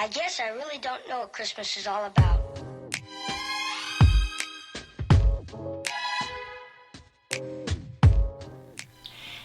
I guess I really don't know what Christmas is all about.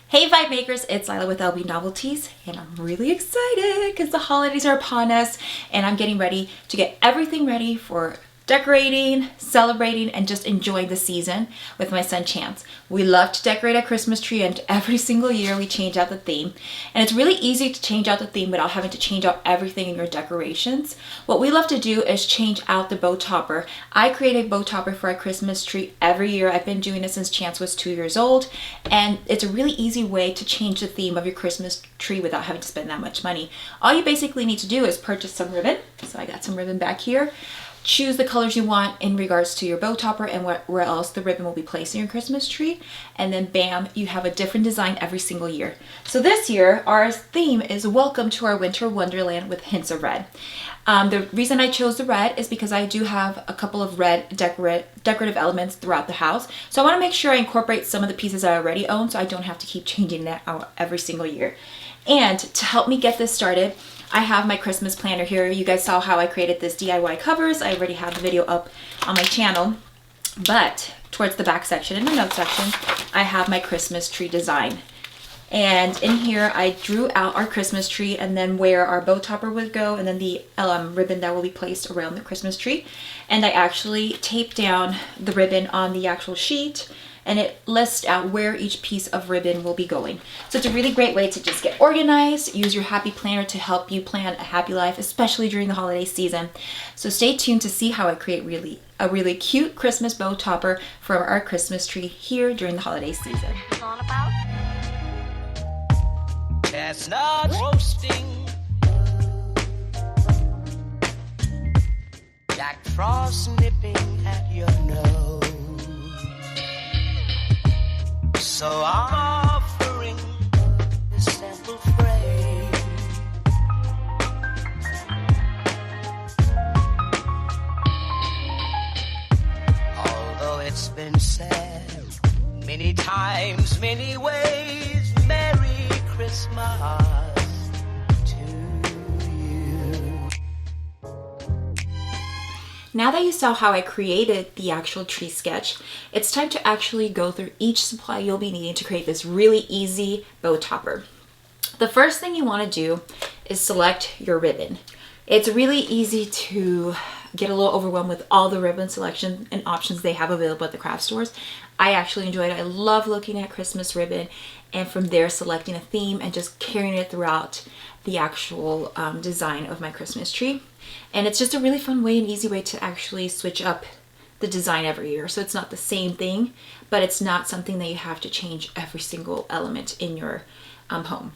Hey Vibemakers, it's Lila with LB Novelties, and I'm really excited because the holidays are upon us and I'm getting ready to get everything ready for decorating, celebrating, and just enjoying the season with my son Chance. We love to decorate our Christmas tree, and every single year we change out the theme. And it's really easy to change out the theme without having to change out everything in your decorations. What we love to do is change out the bow topper. I create a bow topper for our Christmas tree every year. I've been doing it since Chance was 2 years old, and it's a really easy way to change the theme of your Christmas tree without having to spend that much money. All you basically need to do is purchase some ribbon. So I got some ribbon back here. Choose the colors you want in regards to your bow topper and where else the ribbon will be placed in your Christmas tree. And then bam, you have a different design every single year. So this year, our theme is Welcome to our Winter Wonderland with hints of red. The reason I chose the red is because I do have a couple of red decorative elements throughout the house. So I want to make sure I incorporate some of the pieces I already own so I don't have to keep changing that out every single year. And to help me get this started, I have my Christmas planner here. You guys saw how I created this DIY covers. I already have the video up on my channel. But towards the back section, in the notes section, I have my Christmas tree design. And in here, I drew out our Christmas tree and then where our bow topper would go and then the ribbon that will be placed around the Christmas tree. And I actually taped down the ribbon on the actual sheet, and it lists out where each piece of ribbon will be going. So it's a really great way to just get organized, use your happy planner to help you plan a happy life, especially during the holiday season. So stay tuned to see how I create a really cute Christmas bow topper for our Christmas tree here during the holiday season. It's all about chestnuts roasting, Jack Frost nipping at your nose. So I'm offering this simple phrase. Although it's been said many times, many ways, Merry Christmas to you. Now that you saw how I created the actual tree sketch, it's time to actually go through each supply you'll be needing to create this really easy bow topper. The first thing you want to do is select your ribbon. It's really easy to get a little overwhelmed with all the ribbon selection and options they have available at the craft stores. I actually enjoy it. I love looking at Christmas ribbon and from there selecting a theme and just carrying it throughout the actual design of my Christmas tree. And it's just a really fun way and easy way to actually switch up the design every year. So it's not the same thing, but it's not something that you have to change every single element in your home.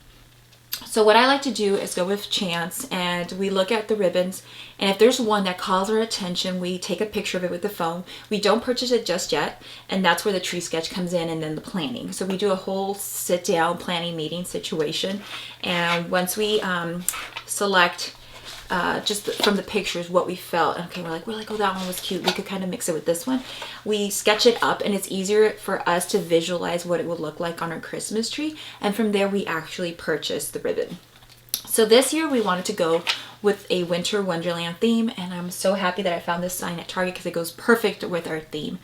So what I like to do is go with Chance and we look at the ribbons, and if there's one that calls our attention, we take a picture of it with the phone. We don't purchase it just yet, and that's where the tree sketch comes in and then the planning. So we do a whole sit down planning meeting situation, and once we select just from the pictures what we felt, okay, we're like, oh, that one was cute, we could kind of mix it with this one. We sketch it up and it's easier for us to visualize what it would look like on our Christmas tree, and from there we actually purchase the ribbon. So this year we wanted to go with a Winter Wonderland theme, and I'm so happy that I found this sign at Target because it goes perfect with our theme.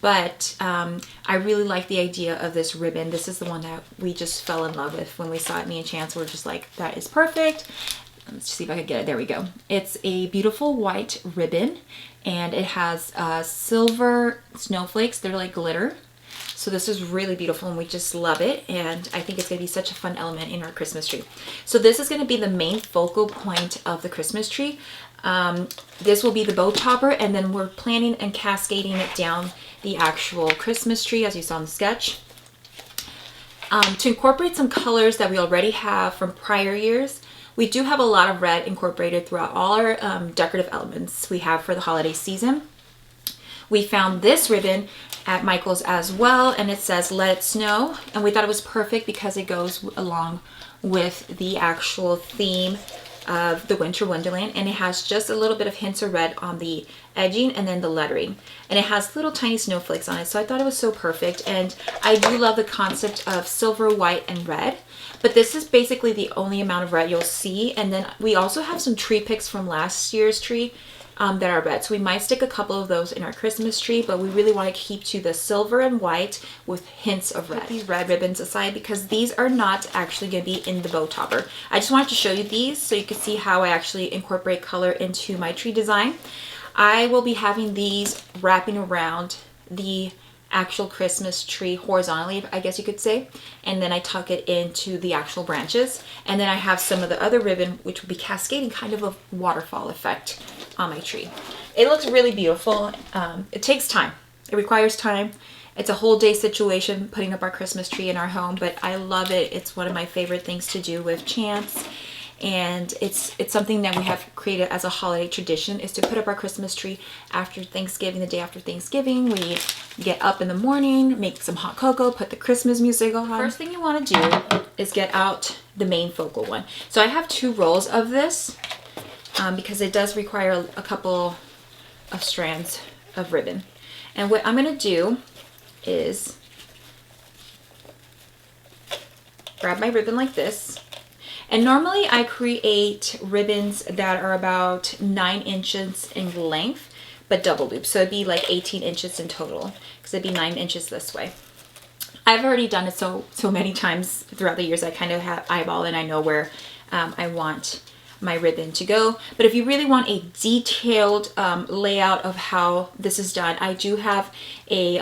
But I really like the idea of this ribbon. This is the one that we just fell in love with when we saw it. Me and Chance were just like, that is perfect. Let's see if I can get it. There we go. It's a beautiful white ribbon, and it has silver snowflakes. They're like glitter. So this is really beautiful, and we just love it. And I think it's going to be such a fun element in our Christmas tree. So this is going to be the main focal point of the Christmas tree. This will be the bow topper, and then we're planning and cascading it down the actual Christmas tree as you saw in the sketch. To incorporate some colors that we already have from prior years, we do have a lot of red incorporated throughout all our decorative elements we have for the holiday season. We found this ribbon at Michael's as well, and it says Let It Snow, and we thought it was perfect because it goes along with the actual theme of the Winter Wonderland, and it has just a little bit of hints of red on the edging and then the lettering, and it has little tiny snowflakes on it, so I thought it was so perfect. And I do love the concept of silver, white, and red, but this is basically the only amount of red you'll see. And then we also have some tree picks from last year's tree that are red, so we might stick a couple of those in our Christmas tree, but we really want to keep to the silver and white with hints of red. Put these red ribbons aside because these are not actually going to be in the bow topper. I just wanted to show you these so you can see how I actually incorporate color into my tree design. I will be having these wrapping around the actual Christmas tree horizontally, I guess you could say, and then I tuck it into the actual branches, and then I have some of the other ribbon which will be cascading, kind of a waterfall effect on my tree. It looks really beautiful. It takes time, it requires time. It's a whole day situation putting up our Christmas tree in our home, but I love it. It's one of my favorite things to do with Chance. And it's something that we have created as a holiday tradition, is to put up our Christmas tree after Thanksgiving, the day after Thanksgiving. We get up in the morning, make some hot cocoa, put the Christmas music on. First thing you want to do is get out the main focal one. So I have 2 rolls of this because it does require a couple of strands of ribbon. And what I'm going to do is grab my ribbon like this. And normally I create ribbons that are about 9 inches in length, but double loop. So it'd be like 18 inches in total, because it'd be 9 inches this way. I've already done it so many times throughout the years. I kind of have eyeball and I know where I want my ribbon to go. But if you really want a detailed layout of how this is done, I do have a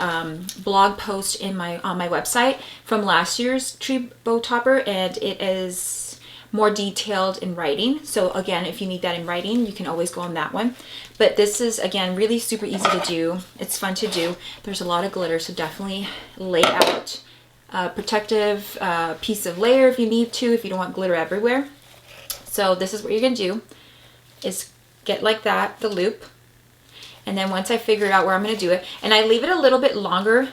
blog post on my website from last year's tree bow topper, and it is more detailed in writing. So again, if you need that in writing, you can always go on that one. But this is, again, really super easy to do. It's fun to do. There's a lot of glitter, so definitely lay out a protective piece of layer if you need to, if you don't want glitter everywhere. So this is what you're gonna do, is get like that, the loop. And then once I figure out where I'm gonna do it, and I leave it a little bit longer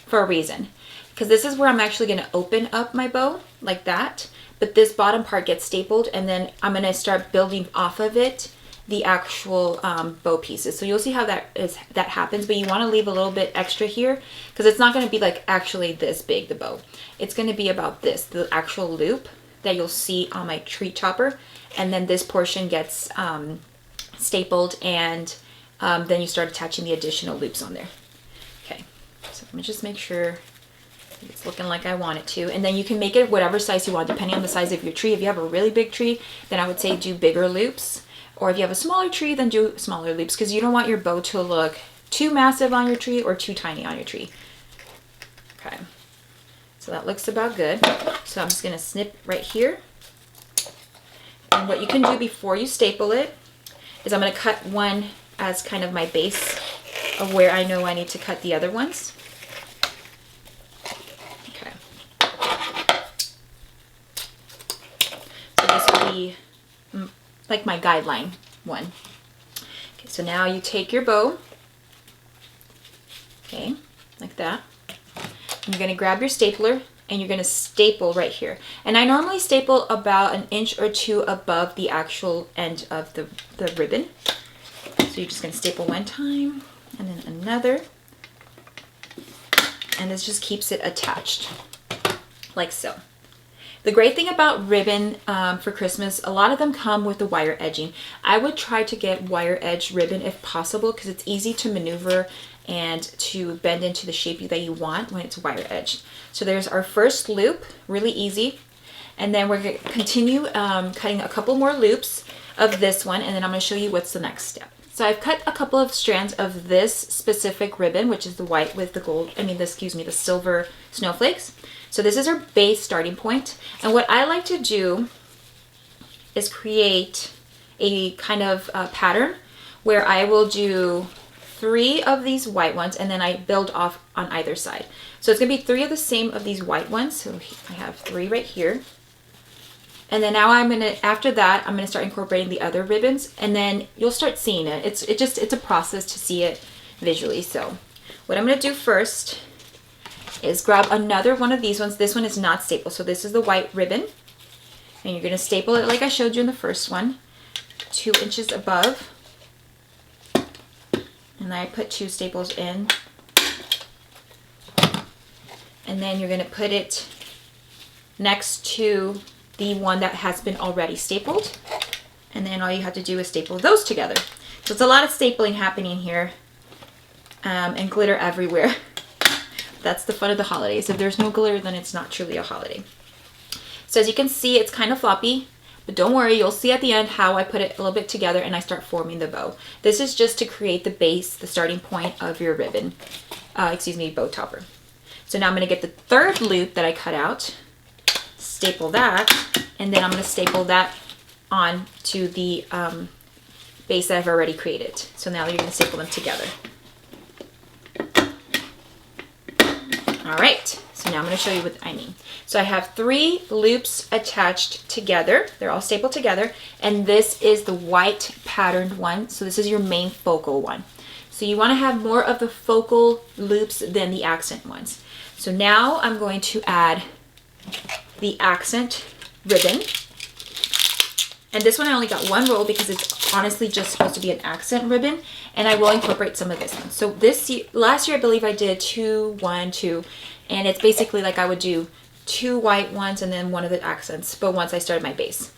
for a reason, because this is where I'm actually gonna open up my bow like that. But this bottom part gets stapled, and then I'm going to start building off of it the actual bow pieces. So you'll see how that happens, but you want to leave a little bit extra here, because it's not going to be like actually this big, the bow. It's going to be about this, the actual loop that you'll see on my tree topper, and then this portion gets stapled, and then you start attaching the additional loops on there. Okay, so let me just make sure it's looking like I want it to. And then you can make it whatever size you want, depending on the size of your tree. If you have a really big tree, then I would say do bigger loops. Or if you have a smaller tree, then do smaller loops, because you don't want your bow to look too massive on your tree or too tiny on your tree. Okay, so that looks about good. So I'm just going to snip right here. And what you can do before you staple it is I'm going to cut one as kind of my base of where I know I need to cut the other ones. This will be like my guideline one. Okay, so now you take your bow, okay, like that. You're going to grab your stapler and you're going to staple right here. And I normally staple about 1 inch or 2 above the actual end of the ribbon. So you're just going to staple one time and then another. And this just keeps it attached like so. The great thing about ribbon for Christmas, a lot of them come with the wire edging. I would try to get wire edge ribbon if possible, because it's easy to maneuver and to bend into the shape that you want when it's wire edged. So there's our first loop, really easy. And then we're going to continue cutting a couple more loops of this one, and then I'm going to show you what's the next step. So I've cut a couple of strands of this specific ribbon, which is the white with the gold, the silver snowflakes. So this is our base starting point. And what I like to do is create a kind of pattern where I will do 3 of these white ones, and then I build off on either side. So it's gonna be 3 of the same of these white ones. So I have 3 right here. And then now after that, I'm gonna start incorporating the other ribbons, and then you'll start seeing it. It's a process to see it visually. So what I'm gonna do first is grab another one of these ones. This one is not stapled, so this is the white ribbon. And you're gonna staple it like I showed you in the first one, 2 inches above. And I put 2 staples in. And then you're gonna put it next to the one that has been already stapled. And then all you have to do is staple those together. So it's a lot of stapling happening here, and glitter everywhere. That's the fun of the holidays. If there's no glitter, then it's not truly a holiday. So as you can see, it's kind of floppy, but don't worry, you'll see at the end how I put it a little bit together and I start forming the bow. This is just to create the base, the starting point of your ribbon, bow topper. So now I'm gonna get the 3rd loop that I cut out, staple that, and then I'm gonna staple that on to the base that I've already created. So now you're gonna staple them together. All right, so now I'm gonna show you what I mean. So I have 3 loops attached together. They're all stapled together. And this is the white patterned one. So this is your main focal one. So you wanna have more of the focal loops than the accent ones. So now I'm going to add the accent ribbon. And this one I only got 1 roll because it's honestly just supposed to be an accent ribbon, and I will incorporate some of this one. So last year I believe I did 2, 1, 2, and it's basically like I would do 2 white ones and then 1 of the accents, but once I started my base.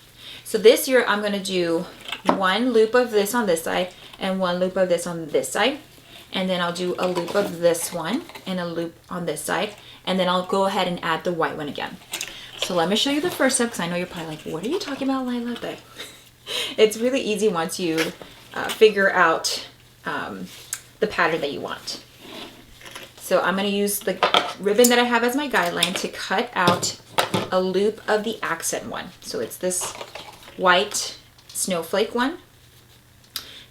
So this year I'm gonna do 1 loop of this on this side and 1 loop of this on this side, and then I'll do a loop of this one and a loop on this side, and then I'll go ahead and add the white one again. So let me show you the first step, because I know you're probably like, what are you talking about, Lila? But it's really easy once you figure out the pattern that you want. So I'm going to use the ribbon that I have as my guideline to cut out a loop of the accent one. So it's this white snowflake one.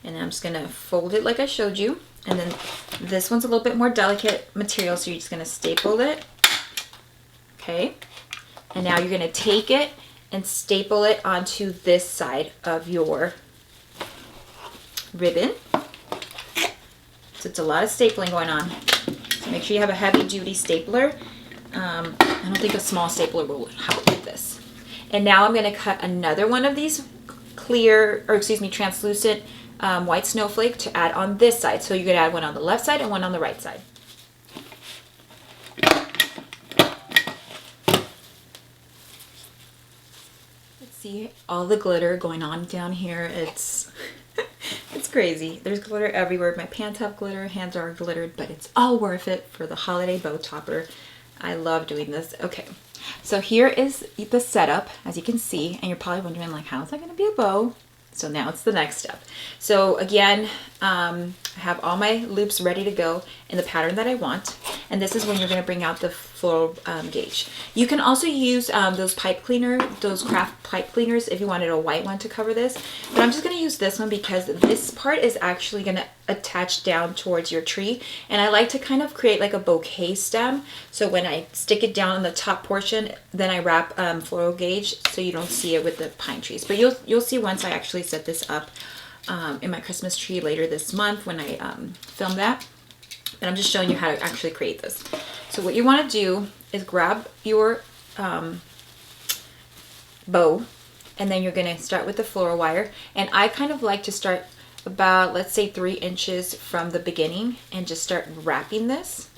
And then I'm just going to fold it like I showed you. And then this one's a little bit more delicate material, so you're just going to staple it. Okay. And now you're gonna take it and staple it onto this side of your ribbon. So it's a lot of stapling going on. So make sure you have a heavy duty stapler. I don't think a small stapler will help with this. And now I'm gonna cut another one of these translucent white snowflake to add on this side. So you're gonna add one on the left side and one on the right side. See all the glitter going on down here. It's crazy. There's glitter everywhere. My pants have glitter, hands are glittered, but it's all worth it for the holiday bow topper. I love doing this. Okay, so here is the setup, as you can see, and you're probably wondering like, how is that going to be a bow? So now it's the next step. So again, I have all my loops ready to go in the pattern that I want. And this is when you're going to bring out the floral gauge. You can also use those craft pipe cleaners if you wanted a white one to cover this. But I'm just going to use this one because this part is actually going to attach down towards your tree. And I like to kind of create like a bouquet stem. So when I stick it down on the top portion, then I wrap floral gauge so you don't see it with the pine trees. But you'll see once I actually set this up in my Christmas tree later this month when I film that. And I'm just showing you how to actually create this. So what you want to do is grab your bow, and then you're going to start with the floral wire. And I kind of like to start about, let's say 3 inches from the beginning and just start wrapping this.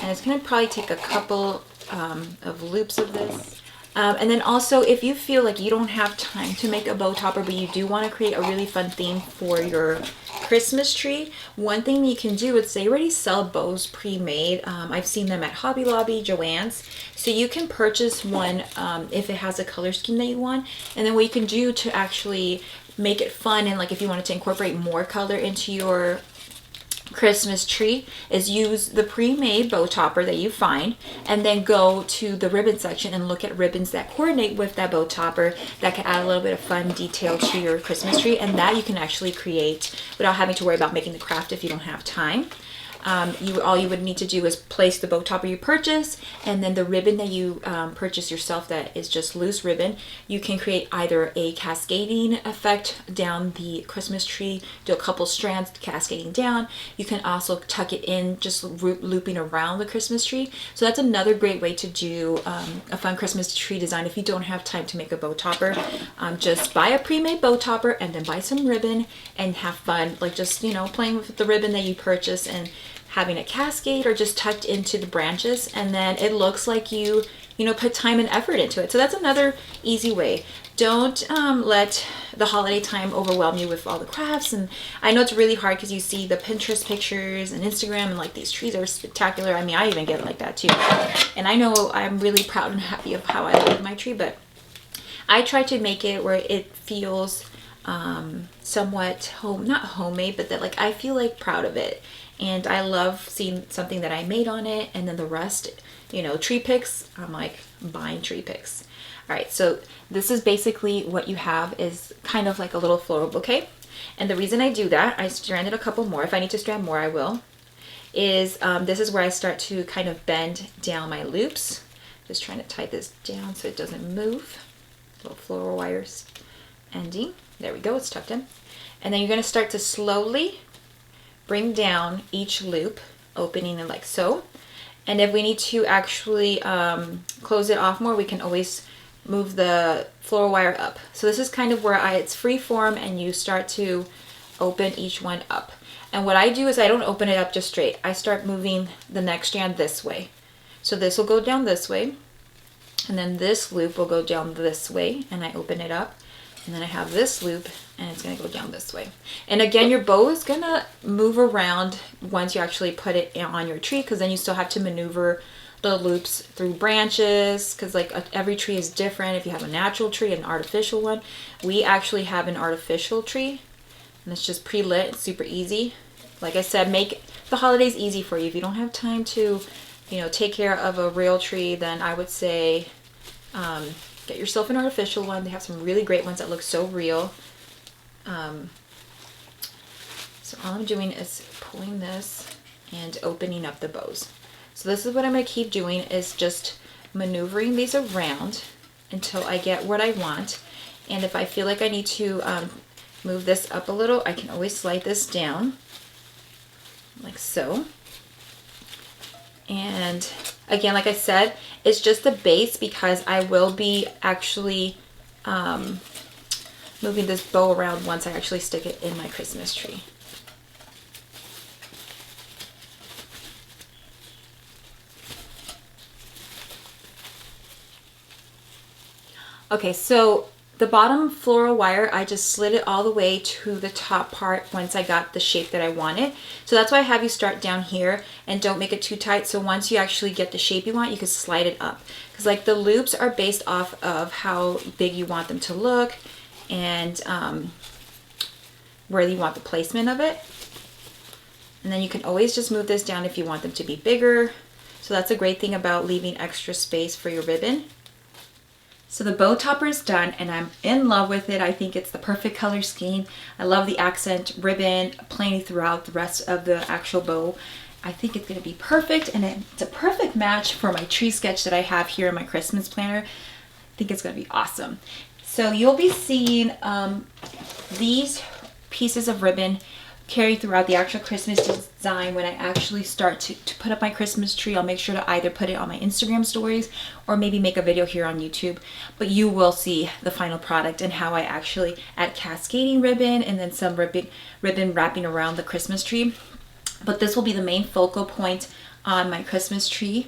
And it's going to probably take a couple of loops of this. And then also, if you feel like you don't have time to make a bow topper, but you do want to create a really fun theme for your Christmas tree, one thing you can do is they already sell bows pre-made. I've seen them at Hobby Lobby, Joann's. So you can purchase one if it has a color scheme that you want. And then what you can do to actually make it fun, and like if you wanted to incorporate more color into your Christmas tree, is use the pre-made bow topper that you find, and then go to the ribbon section and look at ribbons that coordinate with that bow topper that can add a little bit of fun detail to your Christmas tree, and that you can actually create without having to worry about making the craft if you don't have time. all you would need to do is place the bow topper you purchase, and then the ribbon that you purchase yourself that is just loose ribbon. You can create either a cascading effect down the Christmas tree, do a couple strands cascading down. You can also tuck it in, just looping around the Christmas tree. So that's another great way to do a fun Christmas tree design if you don't have time to make a bow topper. Just buy a pre-made bow topper and then buy some ribbon and have fun, like just, you know, playing with the ribbon that you purchase and having it cascade or just tucked into the branches, and then it looks like you know, put time and effort into it. So that's another easy way. Don't let the holiday time overwhelm you with all the crafts. And I know it's really hard because you see the Pinterest pictures and Instagram and like these trees are spectacular. I mean, I even get like that too. And I know I'm really proud and happy of how I made my tree, but I try to make it where it feels somewhat not homemade, but that like I feel like proud of it. And I love seeing something that I made on it, and then the rest, you know, tree picks, I'm like buying tree picks. All right, so this is basically what you have, is kind of like a little floral bouquet. And the reason I do that, I stranded a couple more. If I need to strand more, I will. Is this is where I start to kind of bend down my loops. Just trying to tie this down so it doesn't move. Little floral wires ending. There we go, it's tucked in. And then you're gonna start to slowly bring down each loop, opening it like so. And if we need to actually close it off more, we can always move the floral wire up. So this is kind of where it's free form and you start to open each one up. And what I do is I don't open it up just straight. I start moving the next strand this way. So this will go down this way, and then this loop will go down this way, and I open it up. And then I have this loop, and it's gonna go down this way. And again, your bow is gonna move around once you actually put it on your tree, because then you still have to maneuver the loops through branches, because like every tree is different. If you have a natural tree, an artificial one. We actually have an artificial tree, and it's just pre-lit. It's super easy. Like I said, make the holidays easy for you. If you don't have time to, you know, take care of a real tree, then I would say get yourself an artificial one. They have some really great ones that look so real. So all I'm doing is pulling this and opening up the bows. So this is what I'm going to keep doing, is just maneuvering these around until I get what I want. And if I feel like I need to move this up a little, I can always slide this down like so. And again, like I said, it's just the base, because I will be actually moving this bow around once I actually stick it in my Christmas tree. Okay, so the bottom floral wire, I just slid it all the way to the top part once I got the shape that I wanted. So that's why I have you start down here and don't make it too tight. So once you actually get the shape you want, you can slide it up. Because like the loops are based off of how big you want them to look and where you want the placement of it. And then you can always just move this down if you want them to be bigger. So that's a great thing about leaving extra space for your ribbon. So the bow topper is done and I'm in love with it. I think it's the perfect color scheme. I love the accent ribbon playing throughout the rest of the actual bow. I think it's going to be perfect, and it's a perfect match for my tree sketch that I have here in my Christmas planner. I think it's going to be awesome. So you'll be seeing these pieces of ribbon carry throughout the actual Christmas design. When I actually start to put up my Christmas tree, I'll make sure to either put it on my Instagram stories or maybe make a video here on YouTube. But you will see the final product and how I actually add cascading ribbon and then some ribbon wrapping around the Christmas tree. But this will be the main focal point on my Christmas tree.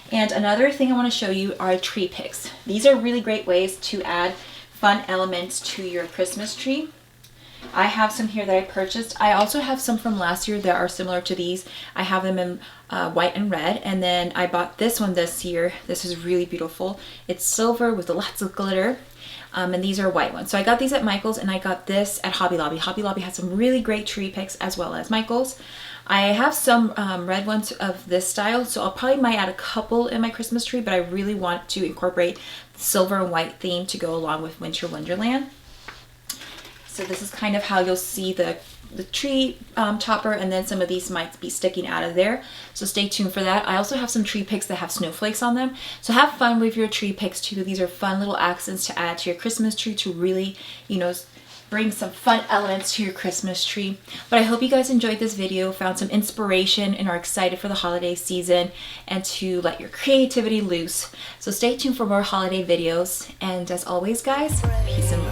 And another thing I want to show you are tree picks. These are really great ways to add fun elements to your Christmas tree. I have some here that I purchased. I also have some from last year that are similar to these. I have them in white and red, and then I bought this one this year. This is really beautiful. It's silver with lots of glitter, and these are white ones. So I got these at Michael's, and I got this at Hobby Lobby. Hobby Lobby has some really great tree picks as well as Michael's. I have some red ones of this style, so I'll probably might add a couple in my Christmas tree, but I really want to incorporate the silver and white theme to go along with Winter Wonderland. So this is kind of how you'll see the tree topper, and then some of these might be sticking out of there. So stay tuned for that. I also have some tree picks that have snowflakes on them. So have fun with your tree picks too. These are fun little accents to add to your Christmas tree to really, you know, bring some fun elements to your Christmas tree. But I hope you guys enjoyed this video, found some inspiration, and are excited for the holiday season and to let your creativity loose. So stay tuned for more holiday videos. And as always, guys, peace and love.